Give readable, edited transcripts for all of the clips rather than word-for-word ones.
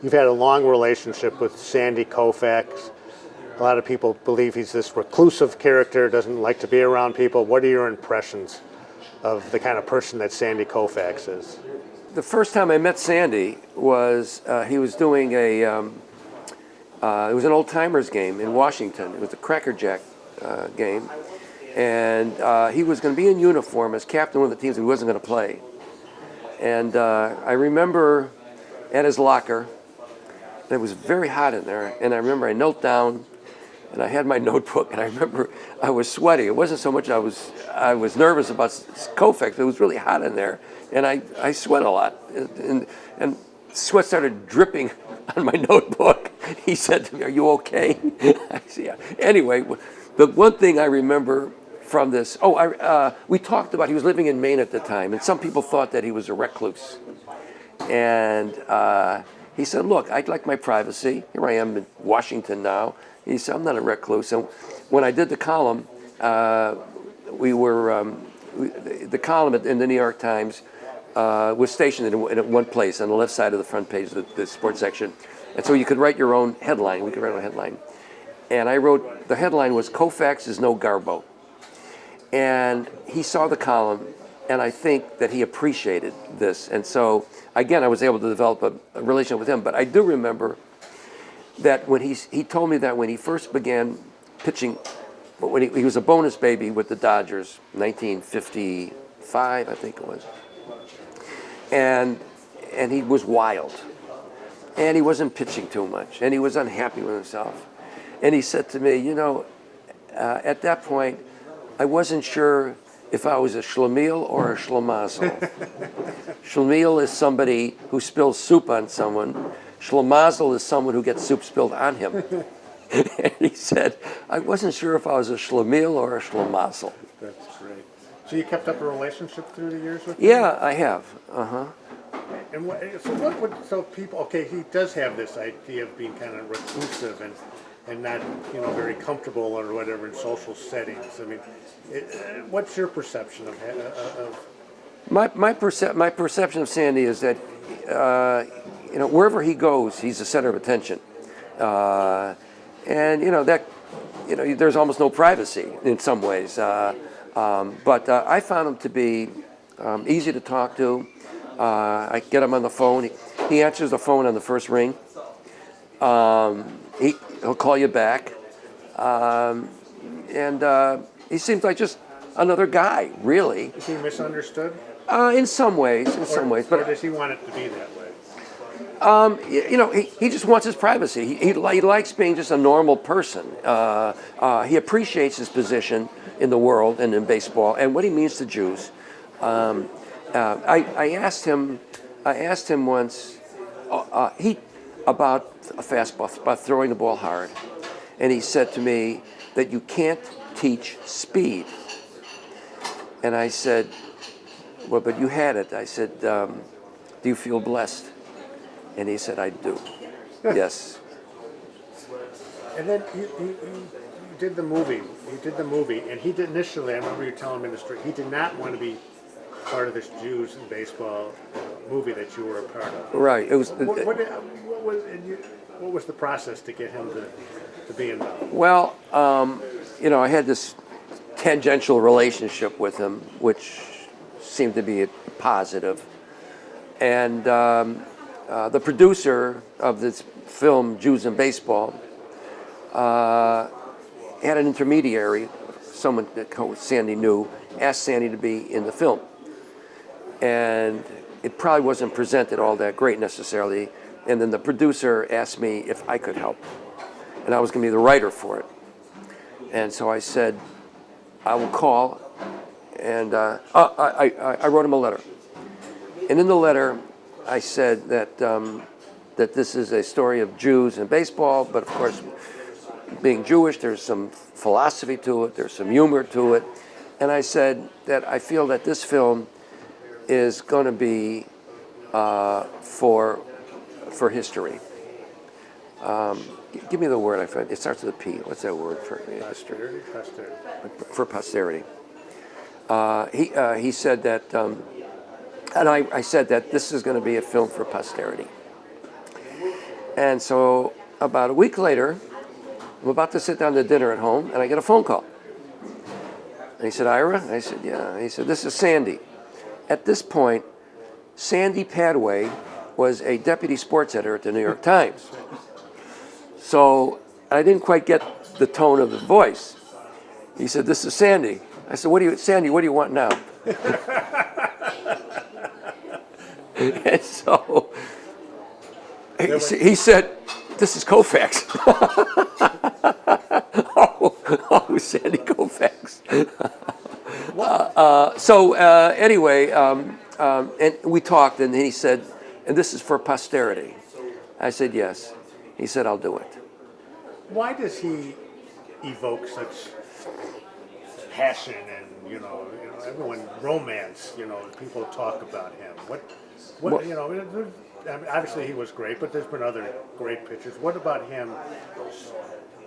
You've had a long relationship with Sandy Koufax. A lot of people believe he's this reclusive character, doesn't like to be around people. What are your impressions of the kind of person that Sandy Koufax is? The first time I met Sandy was he was doing it was an old timers game in Washington. It was a Cracker Jack game, and he was going to be in uniform as captain of one of the teams. He wasn't going to play, and I remember at his locker. And it was very hot in there, and I remember I knelt down, and I had my notebook, and I remember I was sweaty. It wasn't so much I was nervous about Koufax, but it was really hot in there, and I sweat a lot, and sweat started dripping on my notebook. He said to me, "Are you okay?" I said, "Yeah." Anyway, the one thing I remember from this, we talked about, he was living in Maine at the time, and some people thought that he was a recluse, and he said, "Look, I'd like my privacy. Here I am in Washington now." He said, "I'm not a recluse." And when I did the column, the column in the New York Times was stationed in one place on the left side of the front page, the sports section. And so you could write your own headline. We could write a headline. And I wrote, the headline was, "Koufax is no Garbo." And he saw the column, and I think that he appreciated this. And so, again, I was able to develop a relationship with him. But I do remember that when he told me that when he first began pitching, when he was a bonus baby with the Dodgers, 1955, I think it was. And he was wild. And he wasn't pitching too much. And he was unhappy with himself. And he said to me, at that point, I wasn't sure if I was a schlemiel or a schlemazel. Schlemiel is somebody who spills soup on someone. Schlemazel is someone who gets soup spilled on him. And he said, I wasn't sure if I was a schlemiel or a schlemazel. That's great. So you kept up a relationship through the years with him? Yeah, I have. And so people, okay, he does have this idea of being kind of reclusive and not, very comfortable or whatever in social settings. I mean, what's your perception of My perception of Sandy is that wherever he goes, he's the center of attention, and there's almost no privacy in some ways. But I found him to be easy to talk to. I get him on the phone. He answers the phone on the first ring. He'll call you back, and he seems like just another guy, really. Is he misunderstood? In some ways, But does he want it to be that way? He just wants his privacy. He likes being just a normal person. He appreciates his position in the world and in baseball and what he means to Jews. I asked him once about a fastball, about throwing the ball hard, and he said to me that you can't teach speed. And I said, well, but you had it. I said, do you feel blessed? And he said, I do. Yes. And then you did the movie. You did the movie, and he did initially, I remember you telling me in the street, he did not want to be part of this Jews in baseball movie that you were a part of. Right. It was. What was the process to get him to be involved? Well, I had this tangential relationship with him, which seemed to be positive. And the producer of this film, Jews in Baseball, had an intermediary, someone that Sandy knew, asked Sandy to be in the film. And it probably wasn't presented all that great necessarily. And then the producer asked me if I could help. And I was going to be the writer for it. And so I said, I will call. And I wrote him a letter. And in the letter, I said that this is a story of Jews and baseball, but of course, being Jewish, there's some philosophy to it, there's some humor to it. And I said that I feel that this film is going to be for history. Give me the word I find. It starts with a P. What's that word for history? Posterity. For posterity. He said that, and I said that this is going to be a film for posterity. And so about a week later, I'm about to sit down to dinner at home, and I get a phone call. And he said, Ira? I said, yeah. He said, this is Sandy. At this point, Sandy Padway was a deputy sports editor at the New York Times. So I didn't quite get the tone of the voice. He said, this is Sandy. I said, Sandy, what do you want now? And so he said, this is Koufax. oh, Sandy Koufax. Anyway, and we talked, and he said, and this is for posterity. I said, yes. He said, I'll do it. Why does he evoke such passion and everyone romance? People talk about him. What I mean, obviously he was great, but there's been other great pitchers. What about him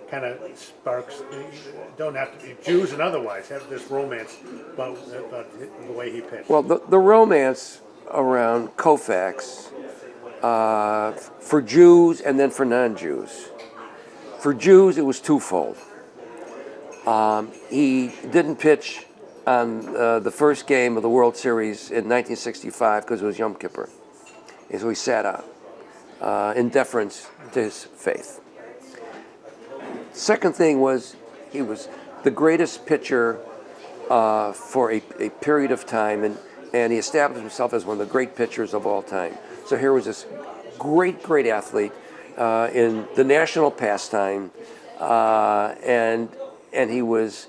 kind of sparks? Don't have to be Jews and otherwise have this romance about the way he pitched. Well, the romance around Koufax for Jews and then for non-Jews. For Jews, it was twofold. He didn't pitch on the first game of the World Series in 1965 because it was Yom Kippur. And so he sat out in deference to his faith. Second thing was he was the greatest pitcher for a period of time, and he established himself as one of the great pitchers of all time. So here was this great athlete in the national pastime, and he was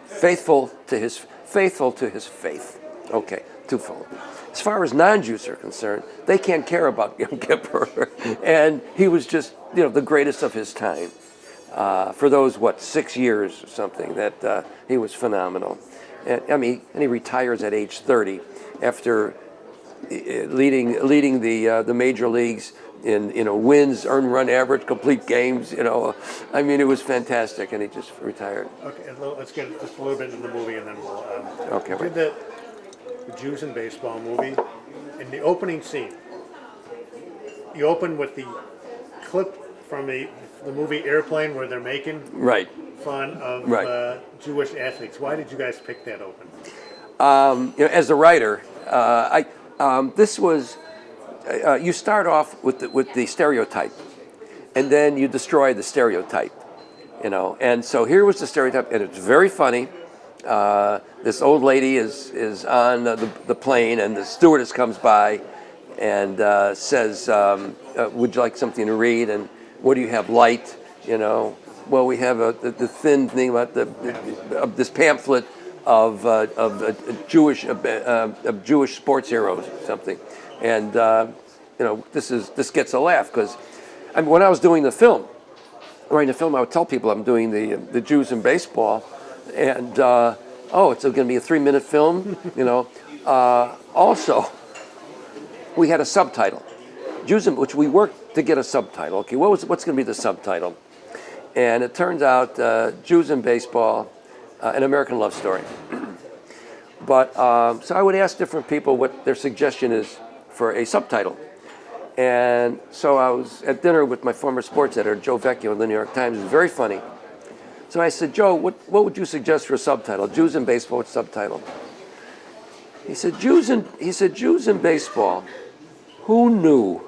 faithful to his faith. Okay, twofold. As far as non-Jews are concerned, they can't care about Yom Kippur, and he was just the greatest of his time. For those 6 years or something, that he was phenomenal. And he retires at age 30 after leading the major leagues in wins, earned run average, complete games. It was fantastic, and he just retired. Okay, let's get just a little bit into the movie, and then we'll. Okay. Did the Jews in Baseball movie, in the opening scene, you open with the clip from the movie Airplane where they're making fun of Jewish athletes. Why did you guys pick that open? As a writer, this was you start off with the stereotype, and then you destroy the stereotype, And so here was the stereotype, and it's very funny. This old lady is on the plane, and the stewardess comes by and says, "Would you like something to read?" And what do you have? Light, Well, we have the thin thing about this pamphlet of Jewish sports heroes or something, and this gets a laugh because when I was doing the film, writing the film, I would tell people I'm doing the Jews in Baseball, and it's going to be a 3-minute film, Also, we had a subtitle, Jews in, which we worked to get a subtitle. Okay, what's going to be the subtitle? And it turns out Jews in Baseball, an American love story. But so I would ask different people what their suggestion is for a subtitle. And so I was at dinner with my former sports editor, Joe Vecchio, in the New York Times. It was very funny. So I said, Joe, what would you suggest for a subtitle? Jews in Baseball, what's subtitle? He said, Jews in Baseball. Who knew?